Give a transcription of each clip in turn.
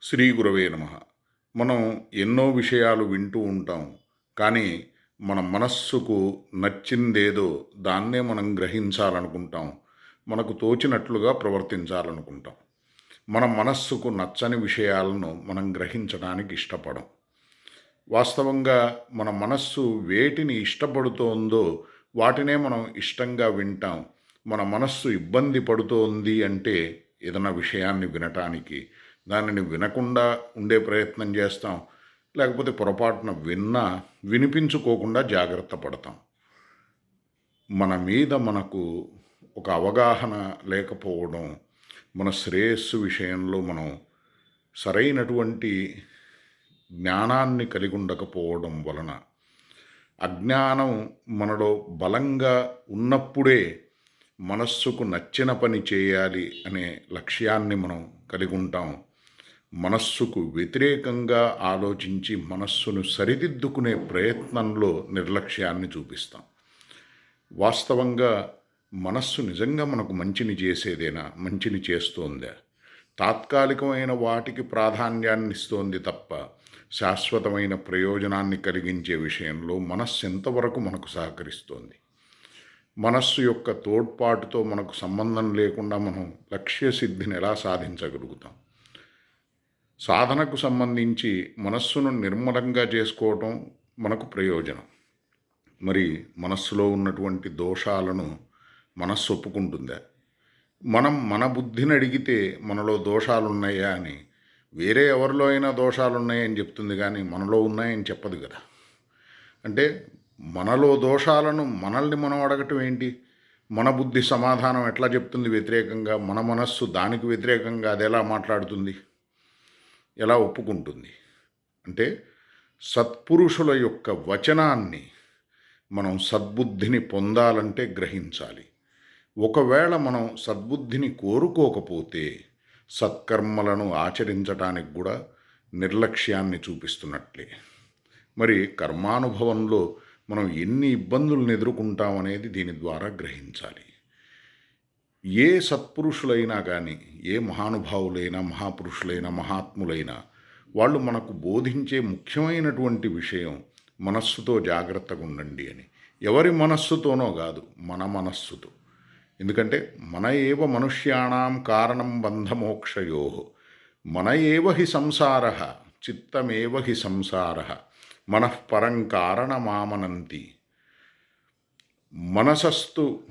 శ్రీ గురవే నమః. మనం ఎన్నో విషయాలు వింటూ ఉంటాం. కానీ మన మనస్సుకు నచ్చిందేదో దాన్నే మనం గ్రహించాలనుకుంటాం. మనకు తోచినట్లుగా ప్రవర్తించాలనుకుంటాం. మన మనస్సుకు నచ్చని విషయాలను మనం గ్రహించడానికి ఇష్టపడం. వాస్తవంగా మన మనస్సు వేటిని ఇష్టపడుతోందో వాటినే మనం ఇష్టంగా వింటాం. మన మనస్సు ఇబ్బంది పడుతోంది అంటే ఏదైనా విషయాన్ని వినటానికి, దానిని వినకుండా ఉండే ప్రయత్నం చేస్తాం. లేకపోతే పొరపాటున విన్నా వినిపించుకోకుండా జాగ్రత్త పడతాం. మన మీద మనకు ఒక అవగాహన లేకపోవడం, మన శ్రేయస్సు విషయంలో మనం సరైనటువంటి జ్ఞానాన్ని కలిగి ఉండకపోవడం వలన, అజ్ఞానం మనలో బలంగా ఉన్నప్పుడే మనస్సుకు నచ్చిన పని చేయాలి అనే లక్ష్యాన్ని మనం కలిగి ఉంటాం. మనస్సుకు వ్యతిరేకంగా ఆలోచించి మనస్సును సరిదిద్దుకునే ప్రయత్నంలో నిర్లక్ష్యాన్ని చూపిస్తాం. వాస్తవంగా మనస్సు నిజంగా మనకు మంచిని చేసేదేనా? మంచిని చేస్తోందా? తాత్కాలికమైన వాటికి ప్రాధాన్యాన్ని ఇస్తోంది తప్ప శాశ్వతమైన ప్రయోజనాన్ని కలిగించే విషయంలో మనస్సు ఎంతవరకు మనకు సహకరిస్తోంది? మనస్సు యొక్క తోడ్పాటుతో మనకు సంబంధం లేకుండా మనం లక్ష్య సిద్ధిని ఎలా సాధించగలుగుతాం? సాధనకు సంబంధించి మనస్సును నిర్మలంగా చేసుకోవటం మనకు ప్రయోజనం. మరి మనస్సులో ఉన్నటువంటి దోషాలను మనస్సు ఒప్పుకుంటుందా? మనం మన బుద్ధిని అడిగితే మనలో దోషాలున్నాయా అని, వేరే ఎవరిలో అయినా దోషాలున్నాయని చెప్తుంది కానీ మనలో ఉన్నాయని చెప్పదు కదా. అంటే మనలో దోషాలను మనల్ని మనం అడగటం ఏంటి? మన బుద్ధి సమాధానం ఎట్లా చెప్తుంది వ్యతిరేకంగా? మన మనస్సు దానికి వ్యతిరేకంగా అది ఎలా మాట్లాడుతుంది? ఎలా ఒప్పుకుంటుంది? అంటే సత్పురుషుల యొక్క వచనాన్ని మనం సద్బుద్ధిని పొందాలంటే గ్రహించాలి. ఒకవేళ మనం సద్బుద్ధిని కోరుకోకపోతే సత్కర్మలను ఆచరించటానికి కూడా నిర్లక్ష్యాన్ని చూపిస్తున్నట్లే. మరి కర్మానుభవంలో మనం ఎన్ని ఇబ్బందులను ఎదుర్కొంటామనేది దీని ద్వారా గ్రహించాలి. ఏ సత్పురుషులైనా కానీ, ఏ మహానుభావులైనా, మహాపురుషులైనా, మహాత్ములైనా వాళ్ళు మనకు బోధించే ముఖ్యమైనటువంటి విషయం మనస్సుతో జాగ్రత్తగా ఉండండి అని. ఎవరి మనస్సుతోనో కాదు, మన మనస్సుతో. ఎందుకంటే మన ఏవ మనుష్యాణం కారణం బంధమోక్షయో మన ఏవ హి సంసార చిత్తమేవ హి సంసార మనఃపరం కారణమామనంతి మనసస్తు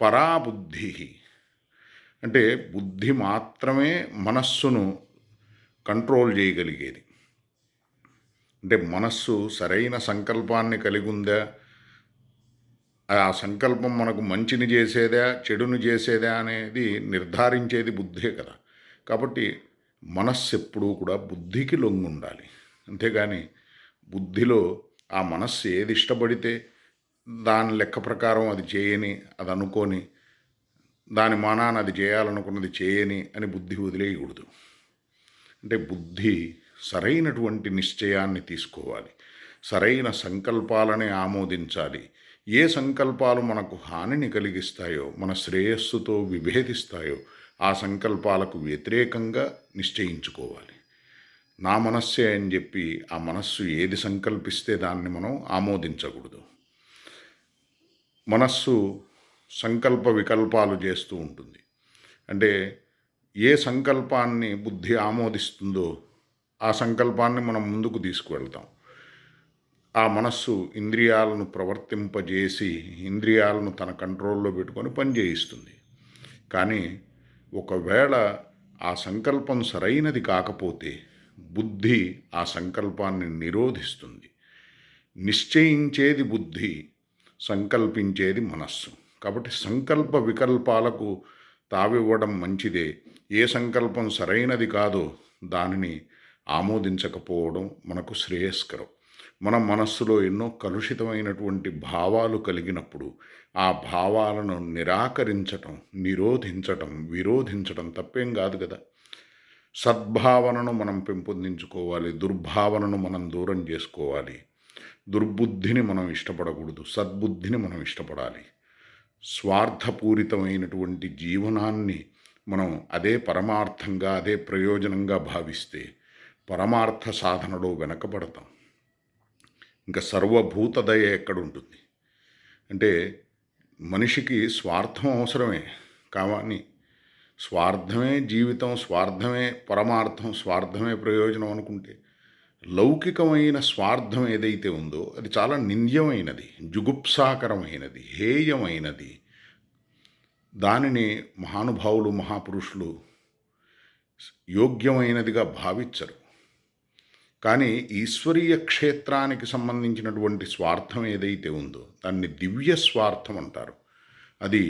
పరాబుద్ధి. అంటే బుద్ధి మాత్రమే మనస్సును కంట్రోల్ చేయగలిగేది. అంటే మనస్సు సరైన సంకల్పాన్ని కలిగి ఉందా, ఆ సంకల్పం మనకు మంచిని చేసేదా చెడును చేసేదా అనేది నిర్ధారించేది బుద్ధే కదా. కాబట్టి మనస్సు ఎప్పుడూ కూడా బుద్ధికి లొంగి ఉండాలి. అంతేగాని బుద్ధిలో ఆ మనస్సు ఏది ఇష్టపడితే దాని లెక్క ప్రకారం అది చేయని, అది అనుకొని దాని మానాన అది చేయాలనుకున్నది చేయని అని బుద్ధి వదిలేయకూడదు. అంటే బుద్ధి సరైనటువంటి నిశ్చయాన్ని తీసుకోవాలి, సరైన సంకల్పాలనే ఆమోదించాలి. ఏ సంకల్పాలు మనకు హానిని కలిగిస్తాయో, మన శ్రేయస్సుతో విభేదిస్తాయో ఆ సంకల్పాలకు వ్యతిరేకంగా నిశ్చయించుకోవాలి. నా మనస్సే అని చెప్పి ఆ మనస్సు ఏది సంకల్పిస్తే దాన్ని మనం ఆమోదించకూడదు. మనస్సు సంకల్ప వికల్పాలు చేస్తూ ఉంటుంది. అంటే ఏ సంకల్పాన్ని బుద్ధి ఆమోదిస్తుందో ఆ సంకల్పాన్ని మనం ముందుకు తీసుకువెళ్తాం. ఆ మనస్సు ఇంద్రియాలను ప్రవర్తింపజేసి ఇంద్రియాలను తన కంట్రోల్లో పెట్టుకొని పనిచేయిస్తుంది. కానీ ఒకవేళ ఆ సంకల్పం సరైనది కాకపోతే బుద్ధి ఆ సంకల్పాన్ని నిరోధిస్తుంది. నిశ్చయించేది బుద్ధి, సంకల్పించేది మనస్సు. కాబట్టి సంకల్ప వికల్పాలకు తావివ్వడం మంచిదే. ఏ సంకల్పం సరైనది కాదో దానిని ఆమోదించకపోవడం మనకు శ్రేయస్కరం. మన మనస్సులో ఎన్నో కలుషితమైనటువంటి భావాలు కలిగినప్పుడు ఆ భావాలను నిరాకరించటం, నిరోధించటం, విరోధించటం తప్పేం కాదు కదా. సద్భావనను మనం పెంపొందించుకోవాలి, దుర్భావనను మనం దూరం చేసుకోవాలి. దుర్బుద్ధిని మనం ఇష్టపడకూడదు, సద్బుద్ధిని మనం ఇష్టపడాలి. స్వార్థపూరితమైనటువంటి జీవనాన్ని మనం అదే పరమార్థంగా, అదే ప్రయోజనంగా భావిస్తే పరమార్థ సాధనలో వెనకబడతాం. ఇంకా సర్వభూత దయ ఎక్కడుంటుంది? అంటే మనిషికి స్వార్థం అవసరమే, కానీ స్వార్థమే జీవితం, స్వార్థమే పరమార్థం, స్వార్థమే ప్రయోజనం అనుకుంటే లౌకికమైన స్వార్థం ఏదైతే ఉందో అది చాలా నింద్యమైనది, జుగుప్సాకరమైనది, హేయమైనది. దానిని మహానుభావులు, మహాపురుషులు యోగ్యమైనదిగా భావించరు. కానీ ఈశ్వరీయ క్షేత్రానికి సంబంధించినటువంటి స్వార్థం ఏదైతే ఉందో దాన్ని దివ్య స్వార్థం అంటారు. అది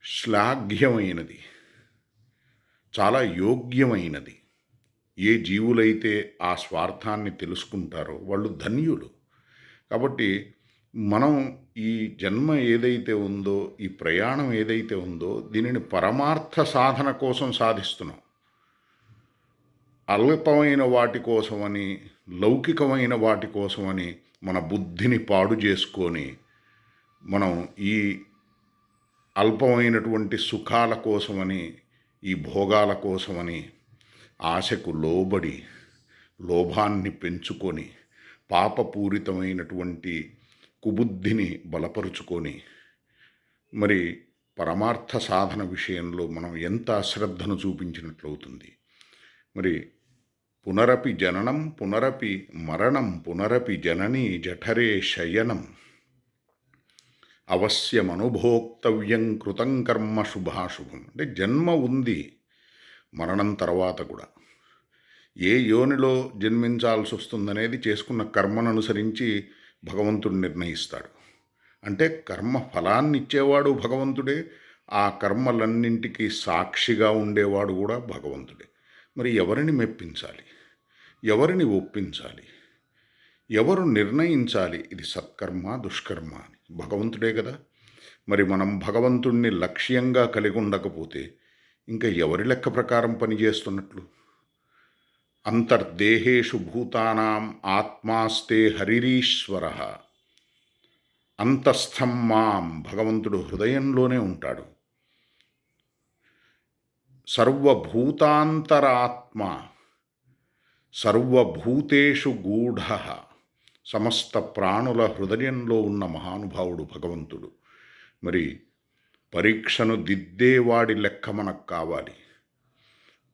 శ్లాఘ్యమైనది, చాలా యోగ్యమైనది. ఏ జీవులైతే ఆ స్వార్థాన్ని తెలుసుకుంటారో వాళ్ళు ధన్యులు. కాబట్టి మనం ఈ జన్మ ఏదైతే ఉందో, ఈ ప్రయాణం ఏదైతే ఉందో దీనిని పరమార్థ సాధన కోసం సాధిస్తున్నాం. అల్పమైన వాటి కోసమని, లౌకికమైన వాటి కోసమని మన బుద్ధిని పాడు చేసుకొని మనం ఈ అల్పమైనటువంటి సుఖాల కోసమని, ఈ భోగాల కోసమని ఆశకు లోబడి లోభాన్ని పెంచుకొని పాపపూరితమైనటువంటి కుబుద్ధిని బలపరుచుకొని మరి పరమార్థ సాధన విషయంలో మనం ఎంత అశ్రద్ధను చూపించినట్లవుతుంది. మరి పునరపి జననం పునరపి మరణం పునరపి జననీ జఠరే శయనం అవశ్యమనుభోక్తవ్యం కృతం కర్మ శుభాశుభం. అంటే జన్మ ఉంది, మరణం తర్వాత కూడా ఏ యోనిలో జన్మించాల్సి వస్తుందనేది చేసుకున్న కర్మను అనుసరించి భగవంతుడు నిర్ణయిస్తాడు. అంటే కర్మ ఫలాన్ని ఇచ్చేవాడు భగవంతుడే, ఆ కర్మలన్నింటికీ సాక్షిగా ఉండేవాడు కూడా భగవంతుడే. మరి ఎవరిని మెప్పించాలి, ఎవరిని ఒప్పించాలి, ఎవరు నిర్ణయించాలి ఇది సత్కర్మ దుష్కర్మ అని? భగవంతుడే కదా. మరి మనం భగవంతుణ్ణి లక్ష్యంగా కలిగి ఉండకపోతే ఇంకా ఎవరి లెక్క ప్రకారం పనిచేస్తున్నట్లు? అంతర్దేహేషు భూతానాం ఆత్మాస్తే హరిరీశ్వర. అంతస్థం మాం, భగవంతుడు హృదయంలోనే ఉంటాడు. సర్వభూతాంతరాత్మ సర్వభూతేషు గూఢ. సమస్త ప్రాణుల హృదయంలో ఉన్న మహానుభావుడు భగవంతుడు. మరి పరీక్షను దిద్దేవాడి లెక్క మనకు కావాలి.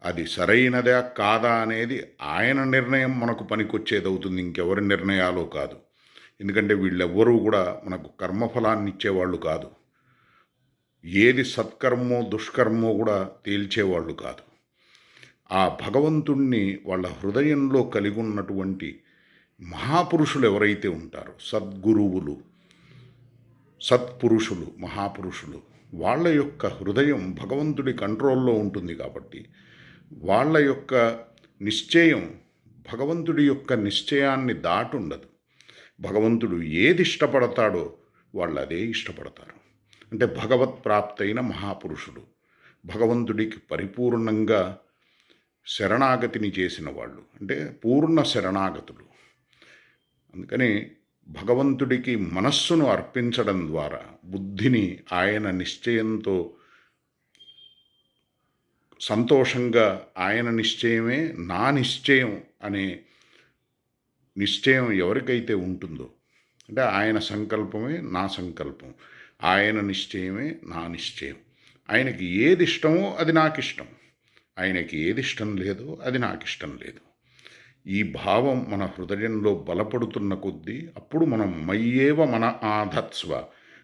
అది సరైనదా కాదా అనేది ఆయన నిర్ణయం మనకు పనికొచ్చేదవుతుంది, ఇంకెవరి నిర్ణయాలు కాదు. ఎందుకంటే వీళ్ళెవ్వరూ కూడా మనకు కర్మఫలాన్ని ఇచ్చేవాళ్ళు కాదు, ఏది సత్కర్మో దుష్కర్మో కూడా తేల్చేవాళ్ళు కాదు. ఆ భగవంతుణ్ణి వాళ్ళ హృదయంలో కలిగి ఉన్నటువంటి మహాపురుషులు ఎవరైతే ఉంటారో, సద్గురువులు, సత్పురుషులు, మహాపురుషులు, వాళ్ళ యొక్క హృదయం భగవంతుడి కంట్రోల్లో ఉంటుంది. కాబట్టి వాళ్ళ యొక్క నిశ్చయం భగవంతుడి యొక్క నిశ్చయాన్ని దాటుండదు. భగవంతుడు ఏది ఇష్టపడతాడో వాళ్ళు అదే ఇష్టపడతారు. అంటే భగవత్ ప్రాప్తైన మహాపురుషులు, భగవంతుడికి పరిపూర్ణంగా శరణాగతిని చేసిన వాళ్ళు, అంటే పూర్ణ శరణాగతులు. అందుకని భగవంతుడికి మనస్సును అర్పించడం ద్వారా బుద్ధిని ఆయన నిశ్చయంతో సంతోషంగా, ఆయన నిశ్చయమే నా నిశ్చయం అనే నిశ్చయం ఎవరికైతే ఉంటుందో, అంటే ఆయన సంకల్పమే నా సంకల్పం, ఆయన నిశ్చయమే నా నిశ్చయం, ఆయనకి ఏది ఇష్టమో అది నాకు ఇష్టం, ఆయనకి ఏది ఇష్టం లేదో అది నాకు ఇష్టం లేదు. ఈ భావం మన హృదయంలో బలపడుతున్న కొద్దీ అప్పుడు మనం మయ్యేవ మన ఆధత్స్వ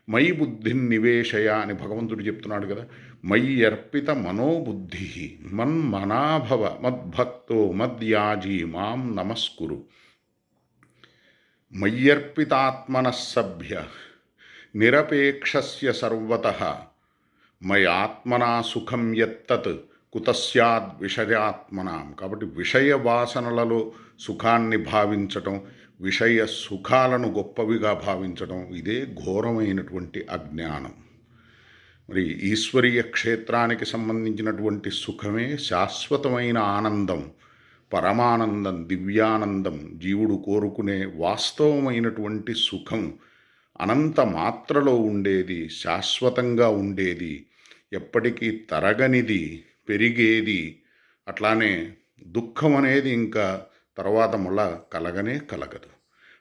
మయి బుద్ధిని నివేశయ అని భగవంతుడు చెప్తున్నాడు కదా. మయి అర్పిత మనోబుద్ధి మన్మనాభవ మద్భక్తో మద్యాజీ మాం నమస్కురు. మయ్యర్పితాత్మనస్సభ్య నిరపేక్షస్య సర్వతః మయాత్మనా సుఖం యత్తత్ కుతస్యాద్ విషయాత్మనాం. కాబట్టి విషయ వాసనలలో సుఖాన్ని భావించటం, విషయ సుఖాలను గొప్పవిగా భావించడం, ఇదే ఘోరమైనటువంటి అజ్ఞానం. మరి ఈశ్వరీయ క్షేత్రానికి సంబంధించినటువంటి సుఖమే శాశ్వతమైన ఆనందం, పరమానందం, దివ్యానందం, జీవుడు కోరుకునే వాస్తవమైనటువంటి సుఖం, అనంత మాత్రలో ఉండేది, శాశ్వతంగా ఉండేది, ఎప్పటికీ తరగనిది, పెరిగేది. అట్లానే దుఃఖం అనేది ఇంకా తర్వాత మళ్ళా కలగనే కలగదు.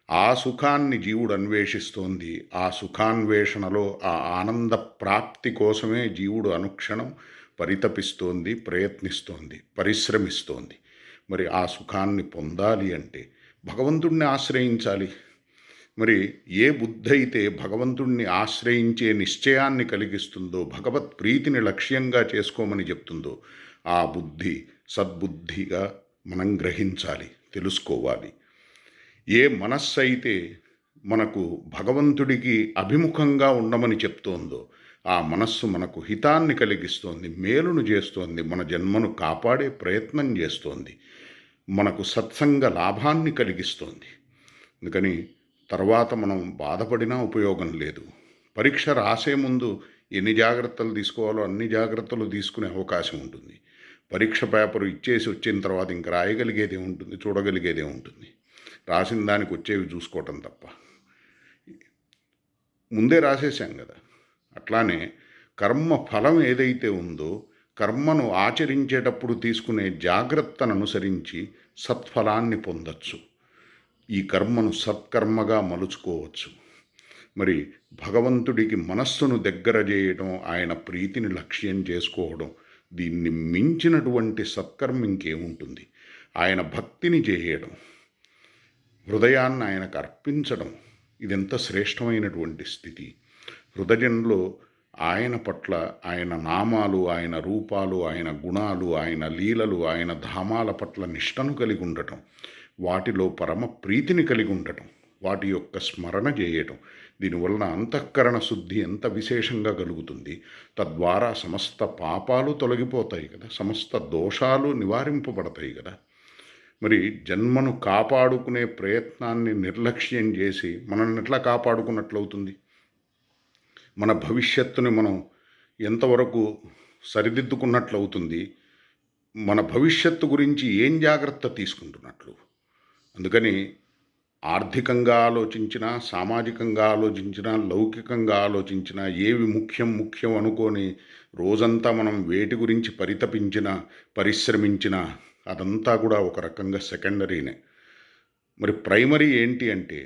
ఆ సుఖాన్ని జీవుడు అన్వేషిస్తోంది. ఆ సుఖాన్వేషణలో ఆ ఆనంద ప్రాప్తి కోసమే జీవుడు అనుక్షణం పరితపిస్తోంది, ప్రయత్నిస్తోంది, పరిశ్రమిస్తోంది. మరి ఆ సుఖాన్ని పొందాలి అంటే భగవంతుణ్ణి ఆశ్రయించాలి. మరి ఏ బుద్ధి అయితే భగవంతుణ్ణి ఆశ్రయించే నిశ్చయాన్ని కలిగిస్తుందో, భగవత్ ప్రీతిని లక్ష్యంగా చేసుకోమని చెప్తుందో, ఆ బుద్ధి సద్బుద్ధిగా మనం గ్రహించాలి, తెలుసుకోవాలి. ఏ మనస్సు అయితే మనకు భగవంతుడికి అభిముఖంగా ఉండమని చెప్తోందో, ఆ మనస్సు మనకు హితాన్ని కలిగిస్తోంది, మేలును చేస్తోంది, మన జన్మను కాపాడే ప్రయత్నం చేస్తోంది, మనకు సత్సంగ లాభాన్ని కలిగిస్తోంది. అందుకని తర్వాత మనం బాధపడినా ఉపయోగం లేదు. పరీక్ష రాసే ముందు ఎన్ని జాగ్రత్తలు తీసుకోవాలో అన్ని జాగ్రత్తలు తీసుకునే అవకాశం ఉంటుంది. పరీక్ష పేపరు ఇచ్చేసి వచ్చిన తర్వాత ఇంక రాయగలిగేదే ఉంటుంది, చూడగలిగేదే ఉంటుంది. రాసిన దానికి వచ్చేవి చూసుకోవటం తప్ప. ముందే రాసేసాం కదా. అట్లానే కర్మ ఫలం ఏదైతే ఉందో, కర్మను ఆచరించేటప్పుడు తీసుకునే జాగ్రత్తను అనుసరించి సత్ఫలాన్ని పొందొచ్చు. ఈ కర్మను సత్కర్మగా మలుచుకోవచ్చు. మరి భగవంతుడికి మనస్సును దగ్గర చేయడం, ఆయన ప్రీతిని లక్ష్యం చేసుకోవడం, దీన్ని మించినటువంటి సత్కర్మ ఇంకేముంటుంది? ఆయన భక్తిని చేయడం, హృదయాన్ని ఆయనకు అర్పించడం, ఇదెంత శ్రేష్టమైనటువంటి స్థితి. హృదయంలో ఆయన పట్ల, ఆయన నామాలు, ఆయన రూపాలు, ఆయన గుణాలు, ఆయన లీలలు, ఆయన ధామాల పట్ల నిష్టను కలిగి ఉండటం, వాటిలో పరమ ప్రీతిని కలిగి ఉండటం, వాటి యొక్క స్మరణ చేయటం, దీనివలన అంతఃకరణ శుద్ధి ఎంత విశేషంగా కలుగుతుంది. తద్వారా సమస్త పాపాలు తొలగిపోతాయి కదా, సమస్త దోషాలు నివారింపబడతాయి కదా. మరి జన్మను కాపాడుకునే ప్రయత్నాన్ని నిర్లక్ష్యం చేసి మనల్ని ఎట్లా కాపాడుకున్నట్లవుతుంది? మన భవిష్యత్తుని మనం ఎంతవరకు సరిదిద్దుకున్నట్లవుతుంది? మన భవిష్యత్తు గురించి ఏం జాగ్రత్త తీసుకుంటున్నట్లు? అందుకని ఆర్థికంగా ఆలోచించినా, సామాజికంగా ఆలోచించినా, లౌకికంగా ఆలోచించినా, ఏవి ముఖ్యం అనుకొని రోజంతా మనం వేటి గురించి పరితపించినా, పరిశ్రమించినా అదంతా కూడా ఒక రకంగా సెకండరీనే. మరి ప్రైమరీ ఏంటి అంటే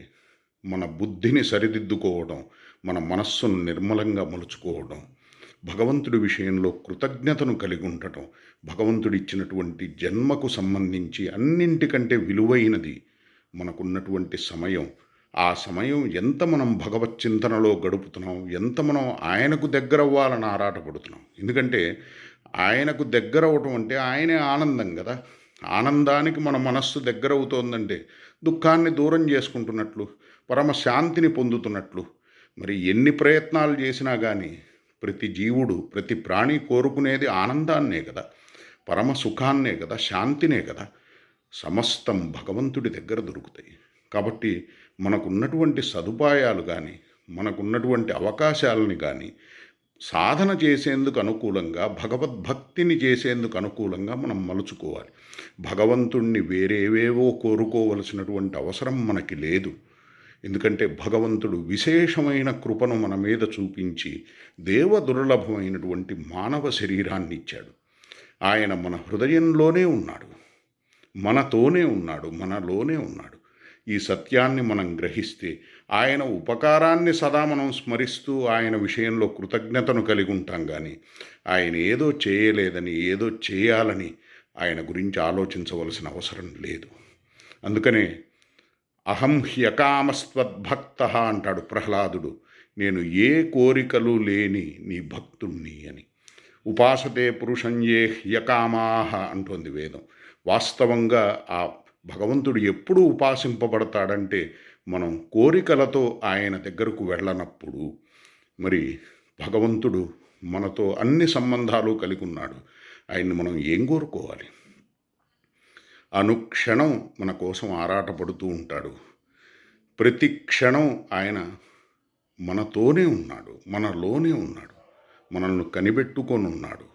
మన బుద్ధిని సరిదిద్దుకోవడం, మన మనస్సును నిర్మలంగా మలుచుకోవడం, భగవంతుడి విషయంలో కృతజ్ఞతను కలిగి ఉండటం, భగవంతుడిచ్చినటువంటి జన్మకు సంబంధించి అన్నింటికంటే విలువైనది మనకున్నటువంటి సమయం. ఆ సమయం ఎంత మనం భగవత్ చింతనలో గడుపుతున్నాం, ఎంత మనం ఆయనకు దగ్గర అవ్వాలని ఆరాటపడుతున్నాం. ఎందుకంటే ఆయనకు దగ్గర అవ్వటం అంటే ఆయనే ఆనందం కదా. ఆనందానికి మన మనస్సు దగ్గర అవుతోందంటే దుఃఖాన్ని దూరం చేసుకుంటున్నట్లు, పరమశాంతిని పొందుతున్నట్లు. మరి ఎన్ని ప్రయత్నాలు చేసినా కానీ ప్రతి జీవుడు, ప్రతి ప్రాణి కోరుకునేది ఆనందాన్నే కదా, పరమ సుఖాన్నే కదా, శాంతినే కదా. సమస్తం భగవంతుడి దగ్గర దొరుకుతాయి. కాబట్టి మనకున్నటువంటి సదుపాయాలు కానీ, మనకున్నటువంటి అవకాశాలని కానీ సాధన చేసేందుకు అనుకూలంగా, భగవద్భక్తిని చేసేందుకు అనుకూలంగా మనం మలుచుకోవాలి. భగవంతుణ్ణి వేరేవేవో కోరుకోవలసినటువంటి అవసరం మనకి లేదు. ఎందుకంటే భగవంతుడు విశేషమైన కృపను మన మీద చూపించి దేవదుర్లభమైనటువంటి మానవ శరీరాన్ని ఇచ్చాడు. ఆయన మన హృదయంలోనే ఉన్నాడు, మనతోనే ఉన్నాడు, మనలోనే ఉన్నాడు. ఈ సత్యాన్ని మనం గ్రహిస్తే ఆయన ఉపకారాన్ని సదా మనం స్మరిస్తూ ఆయన విషయంలో కృతజ్ఞతను కలిగి ఉంటాం. కానీ ఆయన ఏదో చేయలేదని, ఏదో చేయాలని ఆయన గురించి ఆలోచించవలసిన అవసరం లేదు. అందుకనే అహం హ్యకామస్త్వద్భక్త అంటాడు ప్రహ్లాదుడు. నేను ఏ కోరికలు లేని నీ భక్తుణ్ణి అని. ఉపాసతే పురుషం ఏ హ్యకామాహ అంటోంది వేదం. వాస్తవంగా ఆ భగవంతుడు ఎప్పుడు ఉపాసింపబడతాడంటే మనం కోరికలతో ఆయన దగ్గరకు వెళ్ళనప్పుడు. మరి భగవంతుడు మనతో అన్ని సంబంధాలు కలిగి ఉన్నాడు. ఆయన్ని మనం ఏం కోరుకోవాలి? అనుక్షణం మన కోసం ఆరాటపడుతూ ఉంటాడు. ప్రతి క్షణం ఆయన మనతోనే ఉన్నాడు, మనలోనే ఉన్నాడు, మనల్ని కనిపెట్టుకొని ఉన్నాడు,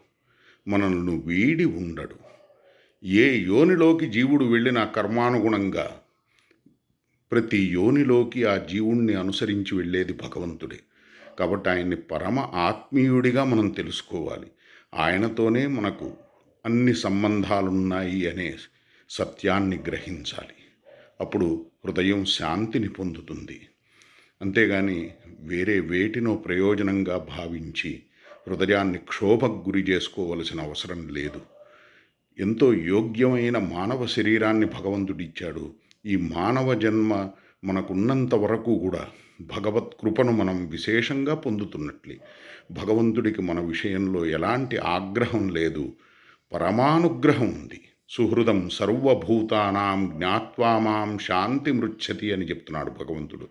మనల్ని వీడి ఉండడు. ఏ యోనిలోకి జీవుడు వెళ్ళినా కర్మానుగుణంగా ప్రతి యోనిలోకి ఆ జీవుణ్ణి అనుసరించి వెళ్ళేది భగవంతుడే. కాబట్టి ఆయన్ని పరమ ఆత్మీయుడిగా మనం తెలుసుకోవాలి. ఆయనతోనే మనకు అన్ని సంబంధాలున్నాయి అనే సత్యాన్ని గ్రహించాలి. అప్పుడు హృదయం శాంతిని పొందుతుంది. అంతేగాని వేరే వేటినో ప్రయోజనంగా భావించి హృదయాన్ని క్షోభకు గురి చేసుకోవలసిన అవసరం లేదు. ఎంతో యోగ్యమైన మానవ శరీరాన్ని భగవంతుడిచ్చాడు. ఈ మానవ జన్మ మనకున్నంత వరకు కూడా భగవత్ కృపను మనం విశేషంగా పొందుతున్నట్లే. భగవంతుడికి మన విషయంలో ఎలాంటి ఆగ్రహం లేదు, పరమానుగ్రహం ఉంది. సుహృదం సర్వభూతానాం జ్ఞాత్వా మాం శాంతి మృచ్చతి అని చెప్తున్నాడు భగవంతుడు.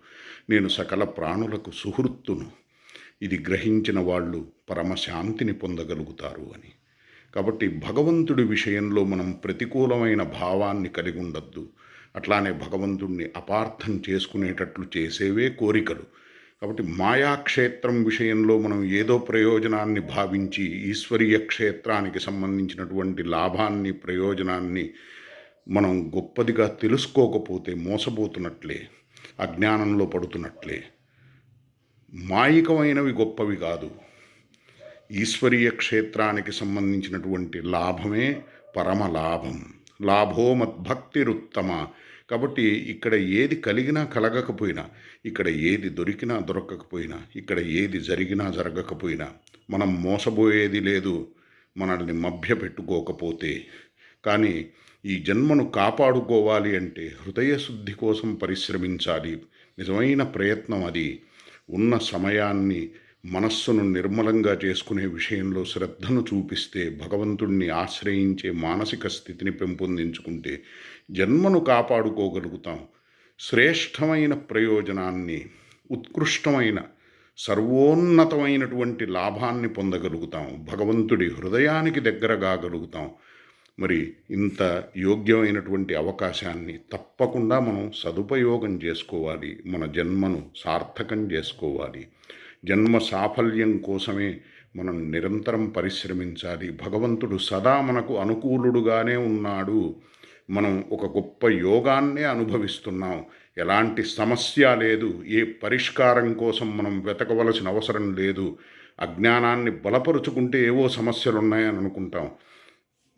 నేను సకల ప్రాణులకు సుహృత్తును. ఇది గ్రహించిన వాళ్ళు పరమశాంతిని పొందగలుగుతారు అని. కాబట్టి భగవంతుడి విషయంలో మనం ప్రతికూలమైన భావాన్ని కలిగి ఉండద్దు. అట్లానే భగవంతుడిని అపార్థం చేసుకునేటట్లు చేసేవే కోరికలు. కాబట్టి మాయాక్షేత్రం విషయంలో మనం ఏదో ప్రయోజనాన్ని భావించి ఈశ్వరీయ క్షేత్రానికి సంబంధించినటువంటి లాభాన్ని, ప్రయోజనాన్ని మనం గొప్పదిగా తెలుసుకోకపోతే మోసపోతున్నట్లే, అజ్ఞానంలో పడుతున్నట్లే. మాయికమైనవి గొప్పవి కాదు. ఈశ్వరీయ క్షేత్రానికి సంబంధించినటువంటి లాభమే పరమ లాభం. లాభో మద్భక్తిరుత్తమ. కాబట్టి ఇక్కడ ఏది కలిగినా కలగకపోయినా, ఇక్కడ ఏది దొరికినా దొరకకపోయినా, ఇక్కడ ఏది జరిగినా జరగకపోయినా మనం మోసపోయేది లేదు, మనల్ని మభ్యపెట్టుకోకపోతే. కానీ ఈ జన్మను కాపాడుకోవాలి అంటే హృదయశుద్ధి కోసం పరిశ్రమించాలి. నిజమైన ప్రయత్నం అది. ఉన్న సమయాన్ని మనస్సును నిర్మలంగా చేసుకునే విషయంలో శ్రద్ధను చూపిస్తే, భగవంతుణ్ణి ఆశ్రయించే మానసిక స్థితిని పెంపొందించుకుంటే జన్మను కాపాడుకోగలుగుతాం. శ్రేష్టమైన ప్రయోజనాన్ని, ఉత్కృష్టమైన సర్వోన్నతమైనటువంటి లాభాన్ని పొందగలుగుతాం. భగవంతుడి హృదయానికి దగ్గర కాగలుగుతాం. మరి ఇంత యోగ్యమైనటువంటి అవకాశాన్ని తప్పకుండా మనం సదుపయోగం చేసుకోవాలి. మన జన్మను సార్థకం చేసుకోవాలి. జన్మ సాఫల్యం కోసమే మనం నిరంతరం పరిశ్రమించాలి. భగవంతుడు సదా మనకు అనుకూలుడుగానే ఉన్నాడు. మనం ఒక గొప్ప యోగాన్నే అనుభవిస్తున్నాం. ఎలాంటి సమస్య లేదు. ఏ పరిష్కారం కోసం మనం వెతకవలసిన అవసరం లేదు. అజ్ఞానాన్ని బలపరుచుకుంటే ఏవో సమస్యలు ఉన్నాయని అనుకుంటాం.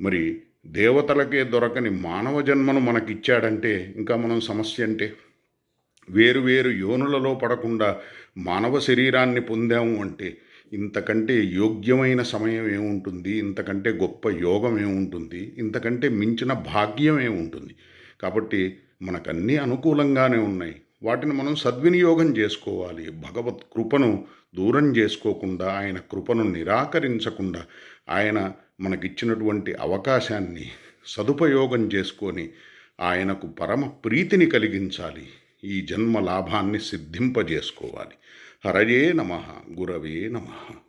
మరి దేవతలకే దొరకని మానవ జన్మను మనకిచ్చాడంటే ఇంకా మనం సమస్య అంటే, వేరు వేరు యోనులలో పడకుండా మానవ శరీరాన్ని పొందాము అంటే ఇంతకంటే యోగ్యమైన సమయం ఏముంటుంది? ఇంతకంటే గొప్ప యోగం ఏముంటుంది? ఇంతకంటే మించిన భాగ్యం ఏముంటుంది? కాబట్టి మనకన్నీ అనుకూలంగానే ఉన్నాయి. వాటిని మనం సద్వినియోగం చేసుకోవాలి. భగవత్ కృపను దూరం చేసుకోకుండా, ఆయన కృపను నిరాకరించకుండా, ఆయన మనకిచ్చినటువంటి అవకాశాన్ని సదుపయోగం చేసుకొని ఆయనకు పరమ ప్రీతిని కలిగించాలి. ఈ జన్మ లాభాన్ని సిద్ధింపజేసుకోవాలి. హరయే నమః, గురవే నమః.